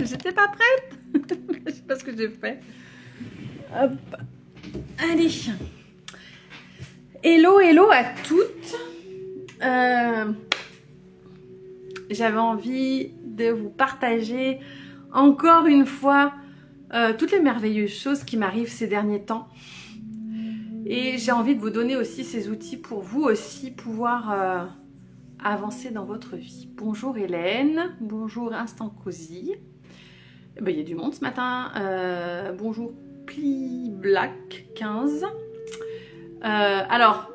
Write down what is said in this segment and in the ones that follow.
J'étais pas prête. Je sais pas ce que j'ai fait. Hop. Allez. Hello, hello à toutes. J'avais envie de vous partager encore une fois toutes les merveilleuses choses qui m'arrivent ces derniers temps. Et j'ai envie de vous donner aussi ces outils pour vous aussi pouvoir avancer dans votre vie. Bonjour Hélène, bonjour Instant Cozy. Il y a du monde ce matin. Bonjour Pli Black 15. Alors,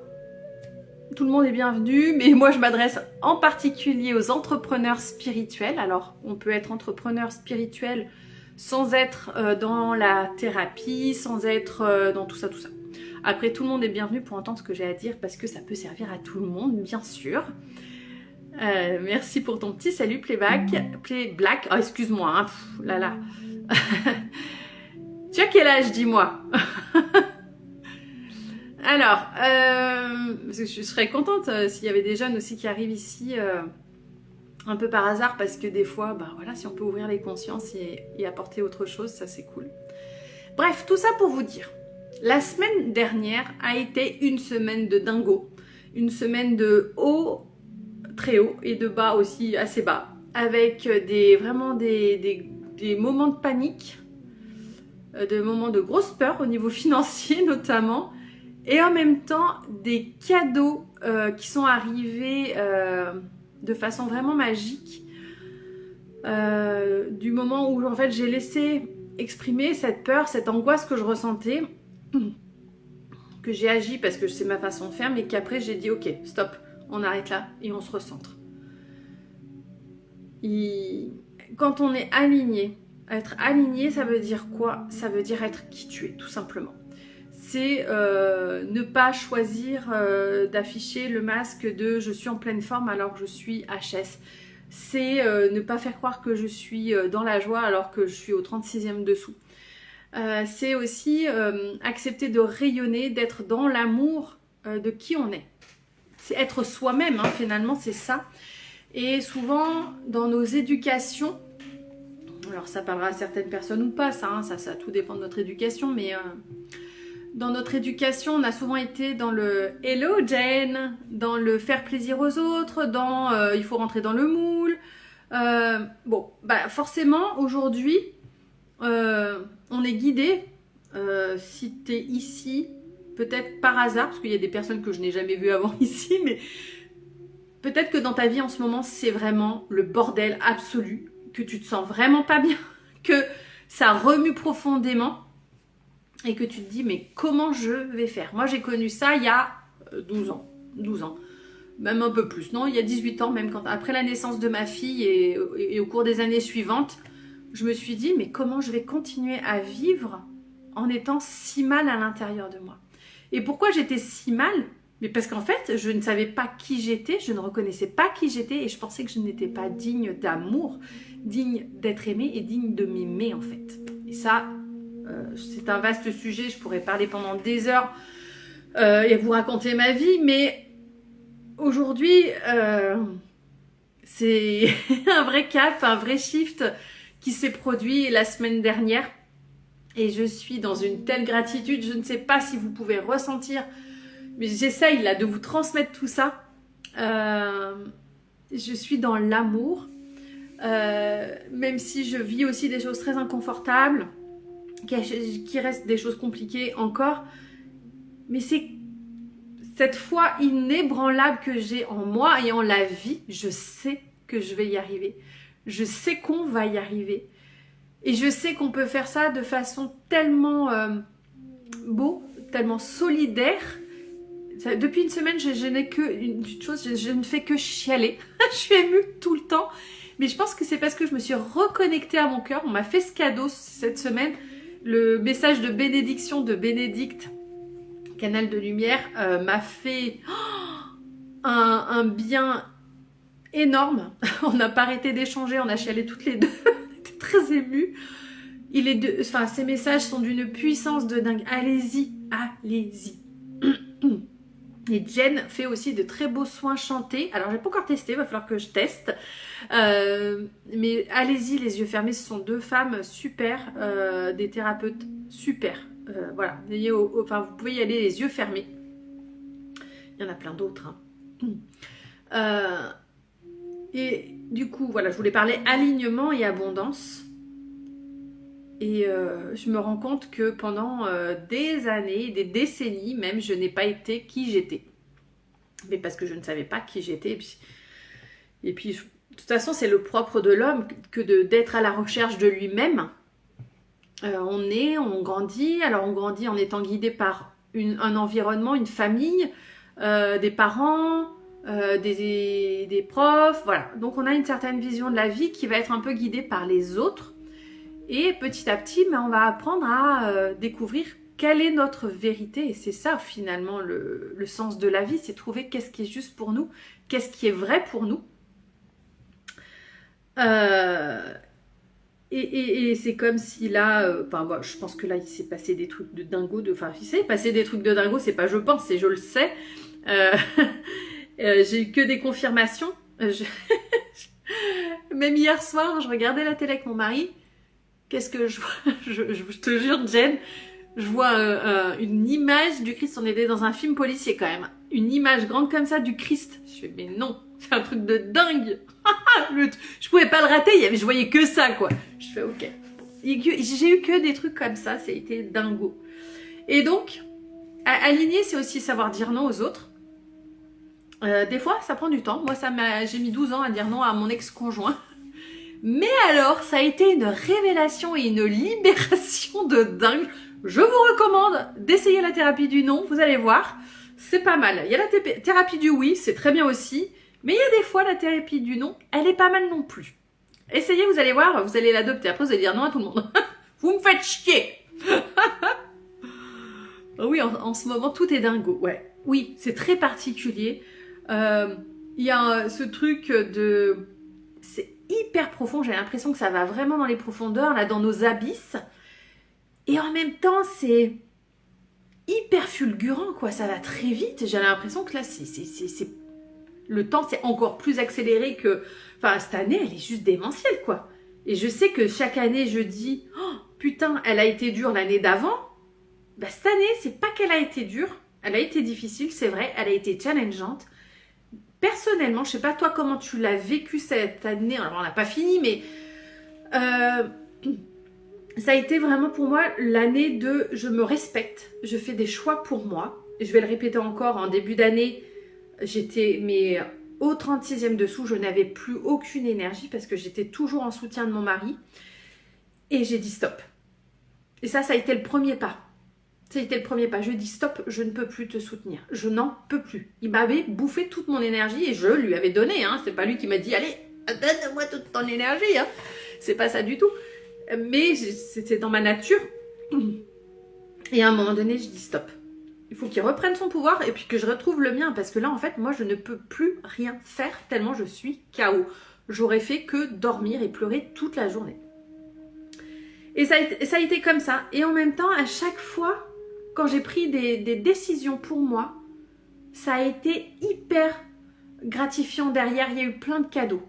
tout le monde est bienvenu, mais moi je m'adresse en particulier aux entrepreneurs spirituels. Alors, on peut être entrepreneur spirituel sans être dans la thérapie, sans être dans tout ça, tout ça. Après, tout le monde est bienvenu pour entendre ce que j'ai à dire parce que ça peut servir à tout le monde, bien sûr. Merci pour ton petit salut, Playback. Black. Oh, excuse-moi, hein. Là là. Tu as quel âge, dis-moi? Alors, parce que je serais contente s'il y avait des jeunes aussi qui arrivent ici un peu par hasard, parce que des fois, voilà, si on peut ouvrir les consciences et apporter autre chose, ça c'est cool. Bref, tout ça pour vous dire, la semaine dernière a été une semaine de dingo, une semaine de haut, très haut, et de bas aussi assez bas, avec vraiment des moments de panique, des moments de grosse peur au niveau financier notamment, et en même temps des cadeaux qui sont arrivés de façon vraiment magique, du moment où en fait j'ai laissé exprimer cette peur, cette angoisse que je ressentais, que j'ai agi parce que c'est ma façon de faire, mais qu'après j'ai dit ok, stop, on arrête là et on se recentre. Quand on est aligné, être aligné, ça veut dire quoi? Ça veut dire être qui tu es, tout simplement. C'est ne pas choisir d'afficher le masque de je suis en pleine forme alors que je suis HS. C'est ne pas faire croire que je suis dans la joie alors que je suis au 36e dessous. C'est aussi accepter de rayonner, d'être dans l'amour de qui on est. C'est être soi-même, hein, finalement, c'est ça. Et souvent, dans nos éducations, alors ça parlera à certaines personnes ou pas, ça tout dépend de notre éducation, mais dans notre éducation, on a souvent été dans le « Hello Jane », dans le faire plaisir aux autres, dans il faut rentrer dans le moule. Forcément, aujourd'hui, on est guidé. Si tu es ici, peut-être par hasard, parce qu'il y a des personnes que je n'ai jamais vues avant ici, mais peut-être que dans ta vie en ce moment, c'est vraiment le bordel absolu, que tu te sens vraiment pas bien, que ça remue profondément et que tu te dis mais comment je vais faire? Moi j'ai connu ça il y a 12 ans, même un peu plus, non, il y a 18 ans, même après la naissance de ma fille et au cours des années suivantes, je me suis dit mais comment je vais continuer à vivre en étant si mal à l'intérieur de moi? Et pourquoi j'étais si mal? Mais parce qu'en fait, je ne savais pas qui j'étais, je ne reconnaissais pas qui j'étais et je pensais que je n'étais pas digne d'amour, digne d'être aimée et digne de m'aimer en fait. Et ça, c'est un vaste sujet, je pourrais parler pendant des heures et vous raconter ma vie, mais aujourd'hui, c'est un vrai cap, un vrai shift qui s'est produit la semaine dernière et je suis dans une telle gratitude, je ne sais pas si vous pouvez ressentir, mais j'essaye là de vous transmettre tout ça. Je suis dans l'amour, même si je vis aussi des choses très inconfortables, qui restent des choses compliquées encore, mais c'est cette foi inébranlable que j'ai en moi et en la vie. Je sais que je vais y arriver, je sais qu'on va y arriver et je sais qu'on peut faire ça de façon tellement beau, tellement solidaire. Depuis une semaine, je n'ai qu'une chose, je ne fais que chialer. Je suis émue tout le temps, mais je pense que c'est parce que je me suis reconnectée à mon cœur. On m'a fait ce cadeau cette semaine. Le message de bénédiction de Bénédicte, Canal de Lumière, m'a fait un bien énorme. On n'a pas arrêté d'échanger, on a chialé toutes les deux. On était très émues. Ces messages sont d'une puissance de dingue. Allez-y, allez-y. Et Jen fait aussi de très beaux soins chantés. Alors, j'ai pas encore testé, il va falloir que je teste. Mais allez-y, les yeux fermés, ce sont deux femmes super, des thérapeutes super. Voilà, enfin, vous pouvez y aller les yeux fermés. Il y en a plein d'autres. Hein. Et du coup, voilà, je voulais parler alignement et abondance. Et je me rends compte que pendant des années, des décennies même, je n'ai pas été qui j'étais. Mais parce que je ne savais pas qui j'étais. Et puis, de toute façon, c'est le propre de l'homme que d'être à la recherche de lui-même. On grandit. Alors, on grandit en étant guidé par un environnement, une famille, des parents, des profs. Voilà. Donc, on a une certaine vision de la vie qui va être un peu guidée par les autres. Et petit à petit, on va apprendre à découvrir quelle est notre vérité. Et c'est ça, finalement, le sens de la vie. C'est trouver qu'est-ce qui est juste pour nous, qu'est-ce qui est vrai pour nous. Et c'est comme si là, voilà, je pense que là, il s'est passé des trucs de dingo. Il s'est passé des trucs de dingo, c'est pas je pense, c'est je le sais. J'ai eu que des confirmations. Même hier soir, je regardais la télé avec mon mari. Qu'est-ce que je vois je te jure, Jen, je vois une image du Christ. On était dans un film policier quand même. Une image grande comme ça du Christ. Je fais, mais non, c'est un truc de dingue. Je pouvais pas le rater, je voyais que ça, quoi. Je fais, ok. J'ai eu que des trucs comme ça, ça a été dingo. Et donc, aligner, c'est aussi savoir dire non aux autres. Des fois, ça prend du temps. Moi, j'ai mis 12 ans à dire non à mon ex-conjoint. Mais alors, ça a été une révélation et une libération de dingue. Je vous recommande d'essayer la thérapie du non, vous allez voir, c'est pas mal. Il y a la thérapie du oui, c'est très bien aussi, mais il y a des fois la thérapie du non, elle est pas mal non plus. Essayez, vous allez voir, vous allez l'adopter, après vous allez dire non à tout le monde. Vous me faites chier. Oui, en ce moment, tout est dingo, ouais. Oui, c'est très particulier. Il y a ce truc de... C'est hyper profond, j'ai l'impression que ça va vraiment dans les profondeurs, là, dans nos abysses. Et en même temps, c'est hyper fulgurant, quoi. Ça va très vite. J'ai l'impression que là, le temps, c'est encore plus accéléré que... Enfin, cette année, elle est juste démentielle, quoi. Et je sais que chaque année, je dis, oh, putain, elle a été dure l'année d'avant. Bah, cette année, c'est pas qu'elle a été dure. Elle a été difficile, c'est vrai. Elle a été challengeante. Personnellement, je sais pas toi comment tu l'as vécu cette année. Alors, on n'a pas fini, mais... ça a été vraiment pour moi l'année de je me respecte, je fais des choix pour moi. Je vais le répéter encore, en début d'année, j'étais au 36e dessous, je n'avais plus aucune énergie parce que j'étais toujours en soutien de mon mari. Et j'ai dit stop. Et ça a été le premier pas. Ça a été le premier pas. Je dis stop, je ne peux plus te soutenir. Je n'en peux plus. Il m'avait bouffé toute mon énergie et je lui avais donné. Hein. C'est pas lui qui m'a dit allez, donne-moi toute ton énergie. Hein. C'est pas ça du tout. Mais c'était dans ma nature. Et à un moment donné, je dis stop. Il faut qu'il reprenne son pouvoir et puis que je retrouve le mien. Parce que là, en fait, moi, je ne peux plus rien faire tellement je suis KO. J'aurais fait que dormir et pleurer toute la journée. Et ça a été comme ça. Et en même temps, à chaque fois, quand j'ai pris des décisions pour moi, ça a été hyper gratifiant derrière. Il y a eu plein de cadeaux.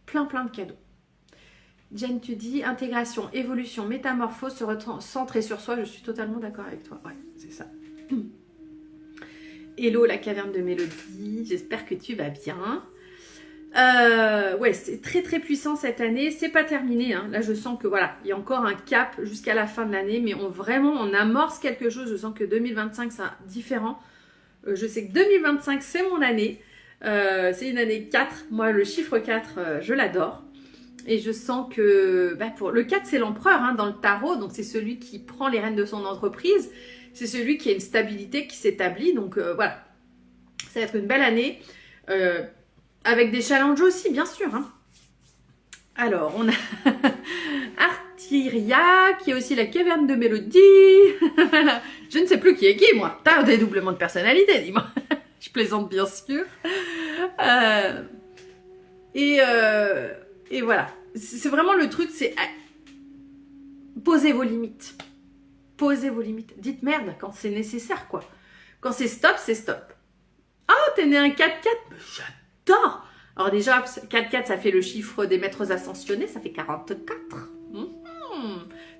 Plein de cadeaux. Jen, tu dis intégration, évolution, métamorphose, se recentrer sur soi. Je suis totalement d'accord avec toi. Ouais, c'est ça. Hello, la caverne de Mélodie. J'espère que tu vas bien. Ouais, c'est très très puissant cette année. C'est pas terminé. Hein. Là, je sens que voilà, il y a encore un cap jusqu'à la fin de l'année, mais on amorce quelque chose. Je sens que 2025 sera différent. Je sais que 2025 c'est mon année. C'est une année 4. Moi, le chiffre 4, je l'adore. Et je sens que pour le 4, c'est l'empereur hein, dans le tarot. Donc, c'est celui qui prend les rênes de son entreprise. C'est celui qui a une stabilité qui s'établit. Donc, voilà. Ça va être une belle année. Avec des challenges aussi, bien sûr. Hein. Alors, on a Artyria, qui est aussi la caverne de Mélodie. Je ne sais plus qui est qui, moi. T'as un dédoublement de personnalité, dis-moi. Je plaisante, bien sûr. Et voilà. C'est vraiment le truc, c'est posez vos limites. Posez vos limites. Dites merde quand c'est nécessaire, quoi. Quand c'est stop, c'est stop. t'es né un 4-4? J'adore. Alors déjà, 4-4, ça fait le chiffre des maîtres ascensionnés, ça fait 44.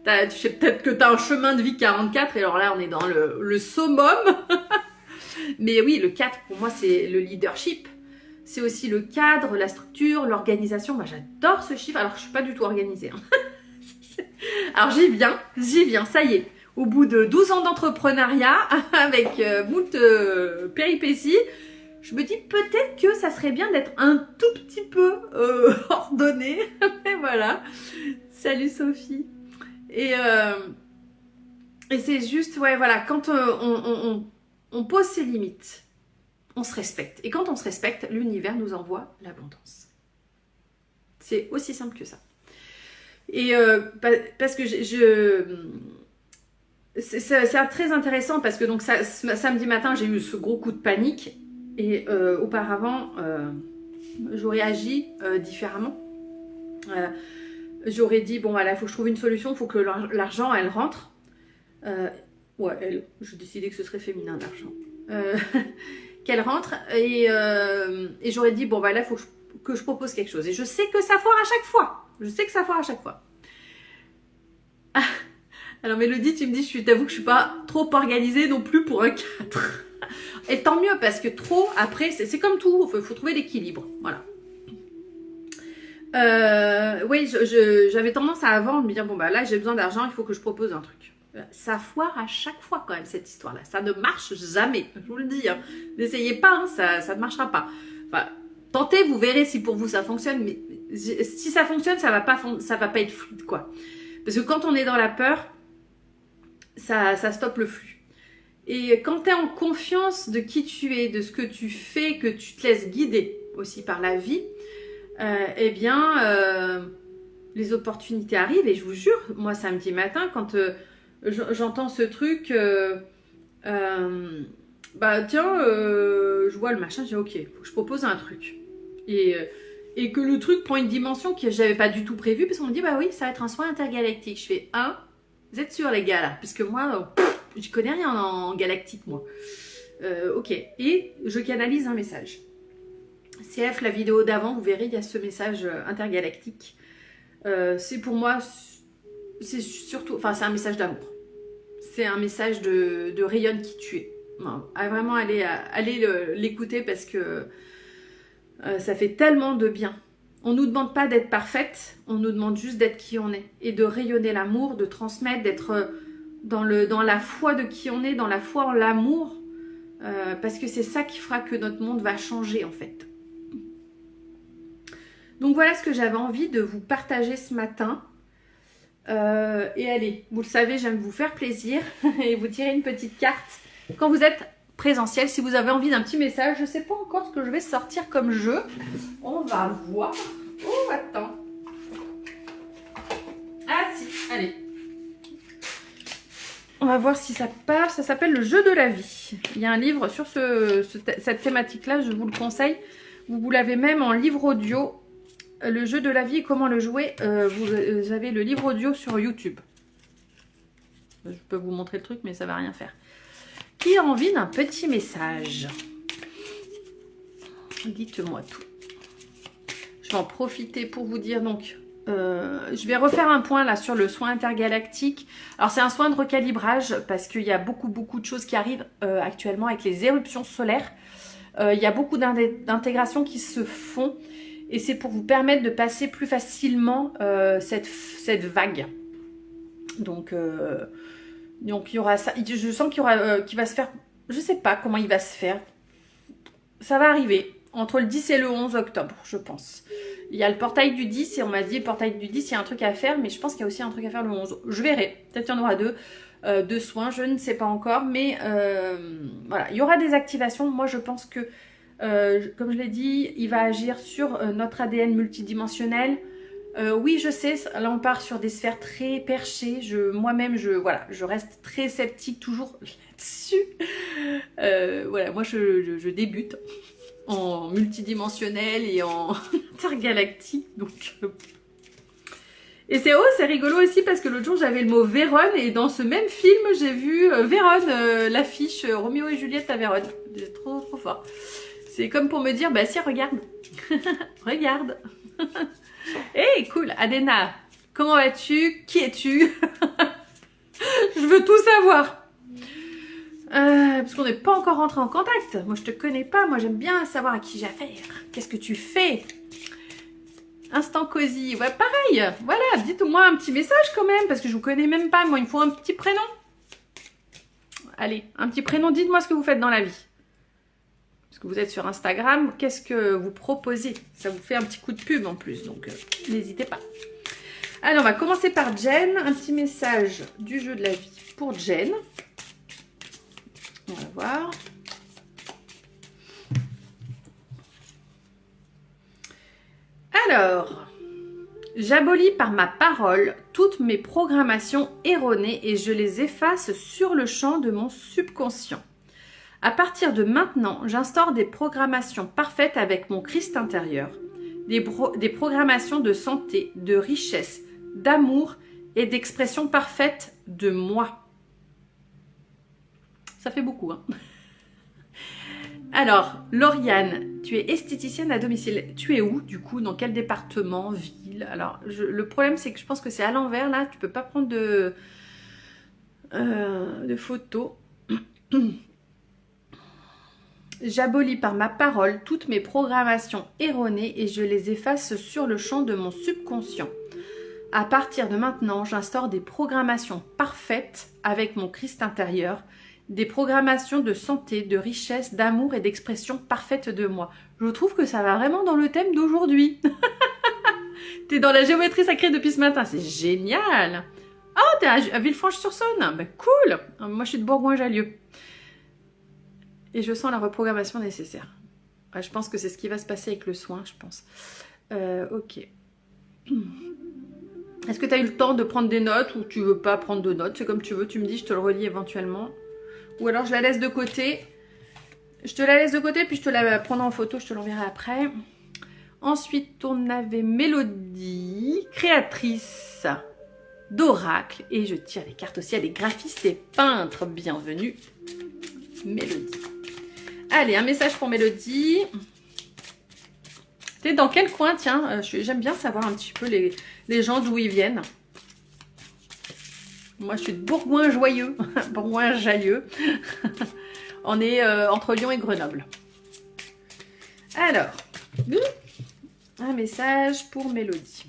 Je sais peut-être que tu as un chemin de vie 44, et alors là, on est dans le summum. Mais oui, le 4, pour moi, c'est le leadership. C'est aussi le cadre, la structure, l'organisation. Moi, j'adore ce chiffre. Alors, je ne suis pas du tout organisée. Hein. Alors, j'y viens, ça y est. Au bout de 12 ans d'entrepreneuriat, avec moult péripéties, je me dis peut-être que ça serait bien d'être un tout petit peu ordonné. Et voilà. Salut Sophie. Et c'est juste, ouais, voilà, quand on pose ses limites, on se respecte. Et quand on se respecte, l'univers nous envoie l'abondance. C'est aussi simple que ça. Et parce que c'est très intéressant parce que donc samedi matin, j'ai eu ce gros coup de panique. Et auparavant, j'aurais agi différemment. J'aurais dit, bon voilà, il faut que je trouve une solution, il faut que l'argent, elle rentre. Ouais, je décidais que ce serait féminin, l'argent. Qu'elle rentre. Et j'aurais dit, bon voilà, il faut que je propose quelque chose. Et je sais que ça foire à chaque fois. Alors Mélodie, tu me dis, t'avoue que je suis pas trop organisée non plus pour un 4. Et tant mieux, parce que trop, après, c'est comme tout, il faut trouver l'équilibre. Voilà. Oui, j'avais tendance à avant de me dire, bon bah là, j'ai besoin d'argent, il faut que je propose un truc. Ça foire à chaque fois quand même, cette histoire-là. Ça ne marche jamais, je vous le dis. Hein. N'essayez pas, hein, ça ne marchera pas. Enfin, tentez, vous verrez si pour vous ça fonctionne, mais si ça fonctionne, ça va pas être fluide, quoi. Parce que quand on est dans la peur, ça stoppe le flux. Et quand tu es en confiance de qui tu es, de ce que tu fais, que tu te laisses guider aussi par la vie, eh bien, les opportunités arrivent. Et je vous jure, moi, samedi matin, quand j'entends ce truc, bah tiens, je vois le machin, je dis ok, faut que je propose un truc. Et que le truc prend une dimension que j'avais pas du tout prévue, parce qu'on me dit, bah oui, ça va être un soin intergalactique. Je fais, vous êtes sûrs les gars là? Puisque moi... je connais rien en galactique, moi. Ok. Et je canalise un message. CF, la vidéo d'avant, vous verrez, il y a ce message intergalactique. C'est pour moi, c'est surtout... Enfin, c'est un message d'amour. C'est un message de rayonne qui tu es. Vraiment, allez l'écouter parce que ça fait tellement de bien. On ne nous demande pas d'être parfaite, on nous demande juste d'être qui on est. Et de rayonner l'amour, de transmettre, d'être... dans la foi de qui on est, dans la foi en l'amour, parce que c'est ça qui fera que notre monde va changer en fait. Donc voilà ce que j'avais envie de vous partager ce matin. Et allez, vous le savez, j'aime vous faire plaisir et vous tirer une petite carte quand vous êtes présentiel. Si vous avez envie d'un petit message, je ne sais pas encore ce que je vais sortir comme jeu. On va voir. Oh, attends. Ah si, allez. On va voir si ça part. Ça s'appelle Le jeu de la vie. Il y a un livre sur cette thématique-là, je vous le conseille. Vous l'avez même en livre audio. Le jeu de la vie et comment le jouer. Vous avez le livre audio sur YouTube. Je peux vous montrer le truc, mais ça ne va rien faire. Qui a envie d'un petit message? Dites-moi tout. Je vais en profiter pour vous dire donc... je vais refaire un point là sur le soin intergalactique. Alors c'est un soin de recalibrage parce qu'il y a beaucoup de choses qui arrivent actuellement avec les éruptions solaires. Il y a beaucoup d'intégrations qui se font et c'est pour vous permettre de passer plus facilement cette vague. Donc il y aura ça. Je sens qu'il y aura qui va se faire. Je sais pas comment il va se faire. Ça va arriver entre le 10 et le 11 octobre, je pense. Il y a le portail du 10 et on m'a dit, le portail du 10, il y a un truc à faire, mais je pense qu'il y a aussi un truc à faire le 11. Je verrai. Peut-être qu'il y en aura deux soins, je ne sais pas encore. Mais voilà, il y aura des activations. Moi, je pense que, comme je l'ai dit, il va agir sur notre ADN multidimensionnel. Oui, je sais, là on part sur des sphères très perchées. Moi-même, je reste très sceptique toujours là-dessus. Voilà, moi je débute en multidimensionnel et en intergalactique. Donc, et c'est rigolo aussi parce que l'autre jour j'avais le mot Vérone et dans ce même film j'ai vu Vérone, l'affiche Roméo et Juliette à Vérone. C'est trop fort. C'est comme pour me dire, bah si, regarde. Regarde. Hey, cool. Adena, comment vas-tu? Qui es-tu? Je veux tout savoir. Parce qu'on n'est pas encore rentré en contact. Moi, je te connais pas. Moi, j'aime bien savoir à qui j'ai affaire. Qu'est-ce que tu fais? Instant cosy. Ouais, pareil. Voilà, dites-moi un petit message quand même, parce que je vous connais même pas. Moi, il me faut un petit prénom. Allez, un petit prénom. Dites-moi ce que vous faites dans la vie. Parce que vous êtes sur Instagram. Qu'est-ce que vous proposez? Ça vous fait un petit coup de pub en plus, donc n'hésitez pas. Alors, on va commencer par Jen. Un petit message du jeu de la vie pour Jen. On va voir. Alors, j'abolis par ma parole toutes mes programmations erronées et je les efface sur le champ de mon subconscient. À partir de maintenant, j'instaure des programmations parfaites avec mon Christ intérieur, des programmations de santé, de richesse, d'amour et d'expression parfaite de moi. Ça fait beaucoup, hein. Alors, Lauriane, tu es esthéticienne à domicile. Tu es où, du coup? Dans quel département, ville? Alors, le problème, c'est que je pense que c'est à l'envers, là. Tu peux pas prendre de photos. J'abolis par ma parole toutes mes programmations erronées et je les efface sur le champ de mon subconscient. À partir de maintenant, j'instaure des programmations parfaites avec mon Christ intérieur, des programmations de santé, de richesse, d'amour et d'expression parfaite de moi. Je trouve que ça va vraiment dans le thème d'aujourd'hui. T'es dans la géométrie sacrée depuis ce matin, c'est génial. Oh, t'es à Villefranche-sur-Saône, ben cool. Moi, je suis de Bourgoin-Jallieu. Et je sens la reprogrammation nécessaire. Ouais, je pense que c'est ce qui va se passer avec le soin, je pense. Ok. Est-ce que tu as eu le temps de prendre des notes ou tu veux pas prendre de notes? C'est comme tu veux, tu me dis, je te le relis éventuellement. Ou alors je la laisse de côté. Je te la laisse de côté, puis je te la prendrai en photo, je te l'enverrai après. Ensuite, on avait Mélodie, créatrice d'oracle. Et je tire les cartes aussi à des graphistes et peintres. Bienvenue, Mélodie. Allez, un message pour Mélodie. T'es dans quel coin? Tiens, j'aime bien savoir un petit peu les gens d'où ils viennent. Moi, je suis de Bourgoin-Joyeux, Bourgoin-Jallieu. On est entre Lyon et Grenoble. Alors, un message pour Mélodie.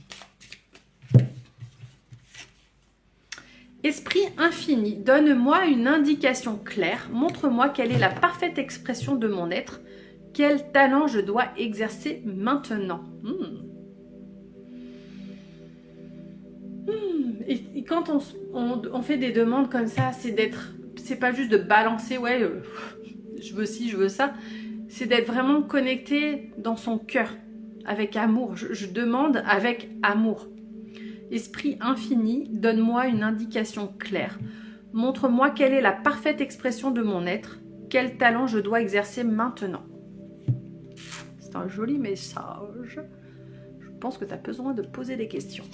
Esprit infini, donne-moi une indication claire. Montre-moi quelle est la parfaite expression de mon être. Quel talent je dois exercer maintenant. Et quand on fait des demandes comme ça, c'est pas juste de balancer, ouais, je veux ci, je veux ça. C'est d'être vraiment connecté dans son cœur, avec amour. Je demande avec amour. Esprit infini, donne-moi une indication claire. Montre-moi quelle est la parfaite expression de mon être. Quel talent je dois exercer maintenant. C'est un joli message. Je pense que tu as besoin de poser des questions.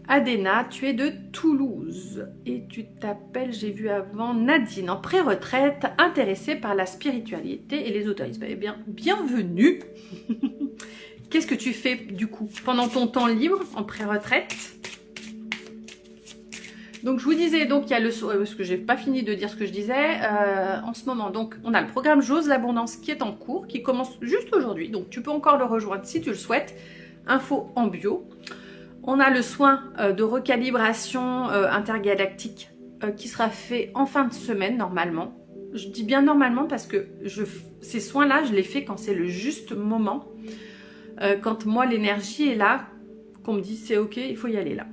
Adena, tu es de Toulouse et tu t'appelles, j'ai vu avant, Nadine, en pré-retraite, intéressée par la spiritualité et l'ésotérisme. Eh bien, bienvenue. Qu'est-ce que tu fais du coup pendant ton temps libre en pré-retraite? Donc je vous disais, donc il y a le parce que j'ai pas fini de dire ce que je disais en ce moment. Donc on a le programme J'ose l'abondance qui est en cours, qui commence juste aujourd'hui. Donc tu peux encore le rejoindre si tu le souhaites. Info en bio. On a le soin de recalibration intergalactique qui sera fait en fin de semaine normalement. Je dis bien normalement parce que ces soins-là, je les fais quand c'est le juste moment. Quand moi l'énergie est là, qu'on me dit c'est ok, il faut y aller là.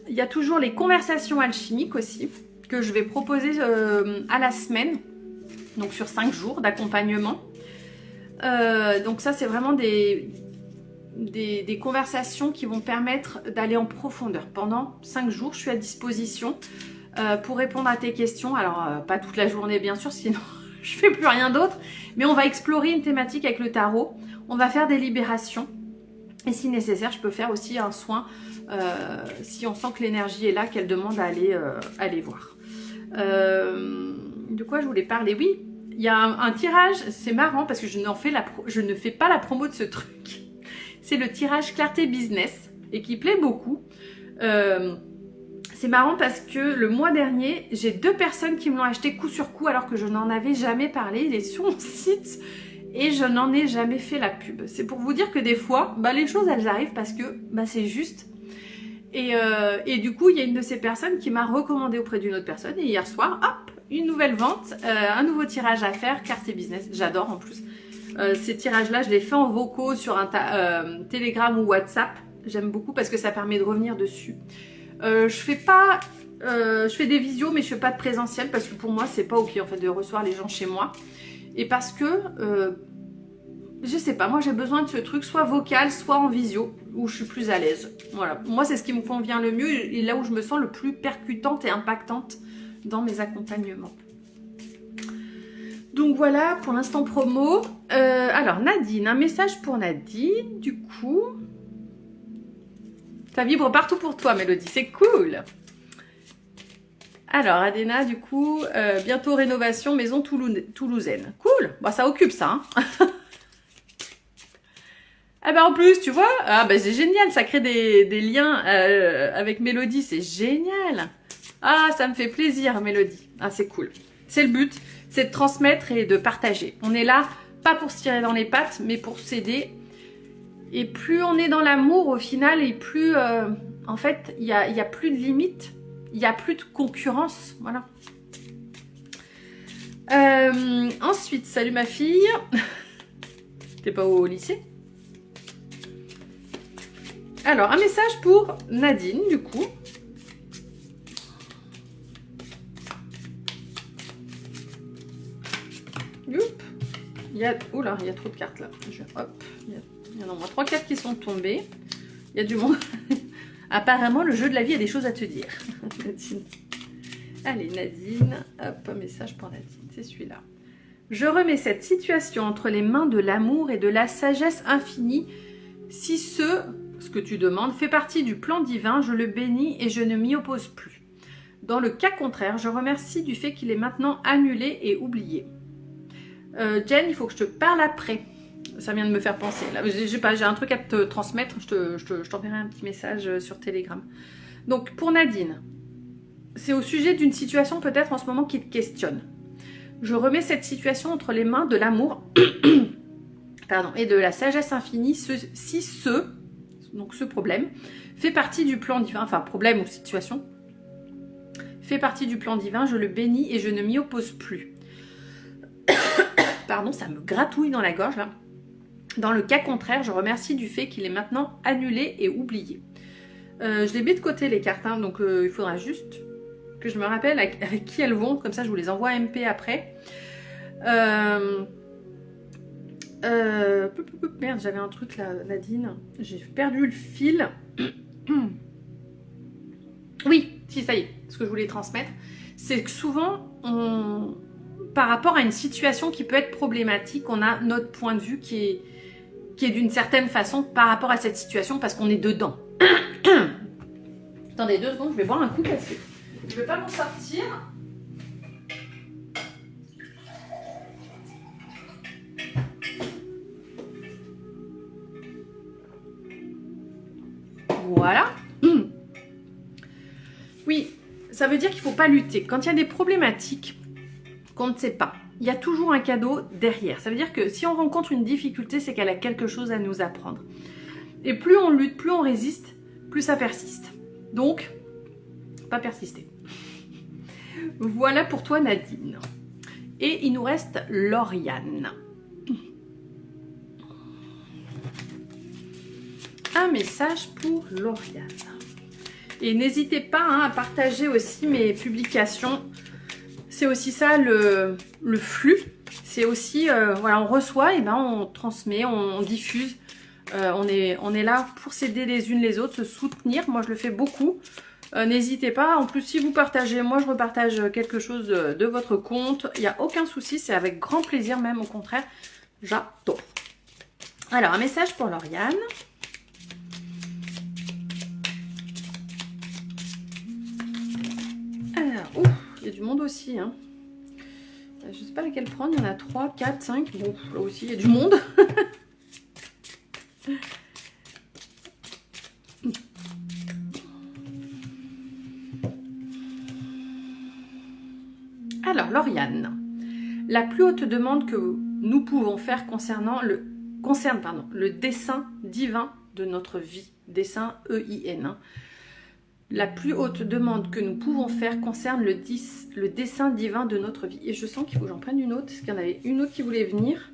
Il y a toujours les conversations alchimiques aussi que je vais proposer à la semaine, donc sur 5 jours d'accompagnement. Donc ça c'est vraiment des conversations qui vont permettre d'aller en profondeur. Pendant 5 jours, je suis à disposition pour répondre à tes questions. Alors, pas toute la journée, bien sûr, sinon je fais plus rien d'autre. Mais on va explorer une thématique avec le tarot. On va faire des libérations. Et si nécessaire, je peux faire aussi un soin si on sent que l'énergie est là, qu'elle demande à aller voir. De quoi je voulais parler? Oui, il y a un tirage, c'est marrant parce que je ne fais pas la promo de ce truc. C'est le tirage Clarté Business et qui plaît beaucoup. C'est marrant parce que le mois dernier, j'ai 2 personnes qui me l'ont acheté coup sur coup alors que je n'en avais jamais parlé. Il est sur mon site et je n'en ai jamais fait la pub. C'est pour vous dire que des fois, les choses elles arrivent parce que c'est juste. Et du coup, il y a une de ces personnes qui m'a recommandé auprès d'une autre personne. Et hier soir, hop, une nouvelle vente, un nouveau tirage à faire, Clarté Business. J'adore en plus. Ces tirages-là, je les fais en vocaux sur un Telegram ou WhatsApp. J'aime beaucoup parce que ça permet de revenir dessus. Je fais des visios, mais je fais pas de présentiel parce que pour moi, c'est pas ok en fait de recevoir les gens chez moi. Et parce que, je sais pas, moi j'ai besoin de ce truc soit vocal, soit en visio, où je suis plus à l'aise. Voilà, moi c'est ce qui me convient le mieux et là où je me sens le plus percutante et impactante dans mes accompagnements. Donc voilà pour l'instant promo. Alors Nadine, un message pour Nadine, du coup. Ça vibre partout pour toi, Mélodie, c'est cool. Alors, Adéna, du coup, bientôt rénovation maison toulousaine. Cool, ça occupe ça. Hein. Ah en plus, tu vois, c'est génial, ça crée des liens avec Mélodie, c'est génial. Ah, ça me fait plaisir, Mélodie. Ah, c'est cool. C'est le but, c'est de transmettre et de partager. On est là, pas pour se tirer dans les pattes, mais pour s'aider. Et plus on est dans l'amour au final, et plus, en fait, il y a plus de limites, il n'y a plus de concurrence, voilà. Ensuite, salut ma fille. T'es pas au lycée? Alors, un message pour Nadine, du coup. Youp. Oula, il y a trop de cartes là. Hop, il y en a au moins 3 cartes qui sont tombées. Il y a du monde. Apparemment, le jeu de la vie a des choses à te dire. Nadine. Allez, Nadine. Hop, un message pour Nadine. C'est celui-là. Je remets cette situation entre les mains de l'amour et de la sagesse infinie. Si ce que tu demandes fait partie du plan divin, je le bénis et je ne m'y oppose plus. Dans le cas contraire, je remercie du fait qu'il est maintenant annulé et oublié. Jen, il faut que je te parle après. Ça vient de me faire penser. Là, j'ai un truc à te transmettre. Je t'enverrai un petit message sur Telegram. Donc, pour Nadine, c'est au sujet d'une situation peut-être en ce moment qui te questionne. Je remets cette situation entre les mains de l'amour et de la sagesse infinie. Si ce problème fait partie du plan divin, enfin problème ou situation, fait partie du plan divin, je le bénis et je ne m'y oppose plus. Pardon, ça me gratouille dans la gorge là. Dans le cas contraire, je remercie du fait qu'il est maintenant annulé et oublié. Je les mets de côté les cartes, hein, donc il faudra juste que je me rappelle avec qui elles vont, comme ça je vous les envoie à MP après. Merde, j'avais un truc là, Nadine, j'ai perdu le fil. Oui, si, ça y est, ce que je voulais transmettre, c'est que souvent, par rapport à une situation qui peut être problématique, on a notre point de vue qui est d'une certaine façon par rapport à cette situation parce qu'on est dedans. Attendez 2 secondes, je vais boire un coup parce que je ne vais pas m'en sortir. Voilà. Oui, ça veut dire qu'il ne faut pas lutter. Quand il y a des problématiques qu'on ne sait pas, il y a toujours un cadeau derrière. Ça veut dire que si on rencontre une difficulté, c'est qu'elle a quelque chose à nous apprendre. Et plus on lutte, plus on résiste, plus ça persiste. Donc, pas persister. Voilà pour toi Nadine. Et il nous reste Lauriane. Un message pour Lauriane. Et n'hésitez pas à partager aussi mes publications. C'est aussi ça le flux. C'est aussi, voilà, on reçoit, et ben on transmet, on diffuse. On est là pour s'aider les unes les autres, se soutenir. Moi, je le fais beaucoup. N'hésitez pas. En plus, si vous partagez, moi, je repartage quelque chose de votre compte. Il n'y a aucun souci. C'est avec grand plaisir, même au contraire. J'adore. Alors, un message pour Lauriane. Alors, il y a du monde aussi. Hein. je sais pas laquelle prendre, il y en a 3, 4, 5. Bon, là aussi, il y a du monde. Alors, Lauriane, la plus haute demande que nous pouvons faire concerne le dessein divin de notre vie. Dessein E-I-N. Hein. La plus haute demande que nous pouvons faire concerne le dessein divin de notre vie. Et je sens qu'il faut que j'en prenne une autre. Est-ce qu'il y en avait une autre qui voulait venir?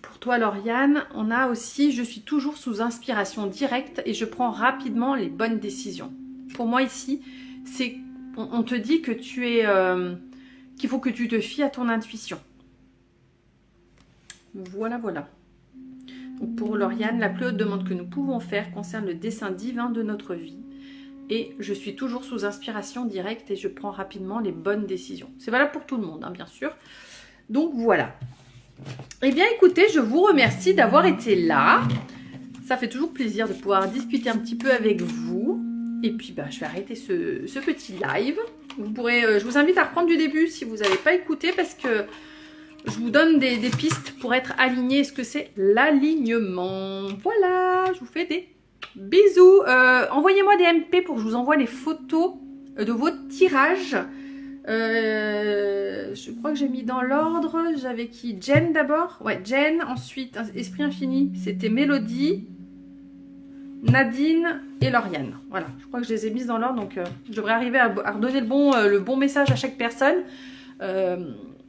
Pour toi, Lauriane, on a aussi « Je suis toujours sous inspiration directe et je prends rapidement les bonnes décisions ». Pour moi, ici, c'est on te dit que tu es qu'il faut que tu te fies à ton intuition. Voilà, voilà. Donc pour Lauriane, la plus haute demande que nous pouvons faire concerne le dessein divin de notre vie. Et je suis toujours sous inspiration directe et je prends rapidement les bonnes décisions. C'est valable pour tout le monde, hein, bien sûr. Donc voilà. Eh bien écoutez, je vous remercie d'avoir été là. Ça fait toujours plaisir de pouvoir discuter un petit peu avec vous. Et puis je vais arrêter ce petit live. Vous pourrez, je vous invite à reprendre du début si vous n'avez pas écouté parce que je vous donne des pistes pour être aligné. Est-ce que c'est l'alignement? Voilà, je vous fais des bisous. Envoyez-moi des MP pour que je vous envoie les photos de vos tirages. Je crois que j'ai mis dans l'ordre. J'avais qui? Jen d'abord. Ouais, Jen. Ensuite, Esprit Infini. C'était Mélodie, Nadine et Lauriane. Voilà, je crois que je les ai mises dans l'ordre. Donc, je devrais arriver à redonner le bon message à chaque personne.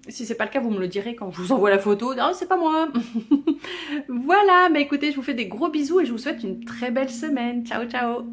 Si c'est pas le cas, vous me le direz quand je vous envoie la photo. Non, c'est pas moi. Voilà, bah écoutez, je vous fais des gros bisous et je vous souhaite une très belle semaine. Ciao, ciao.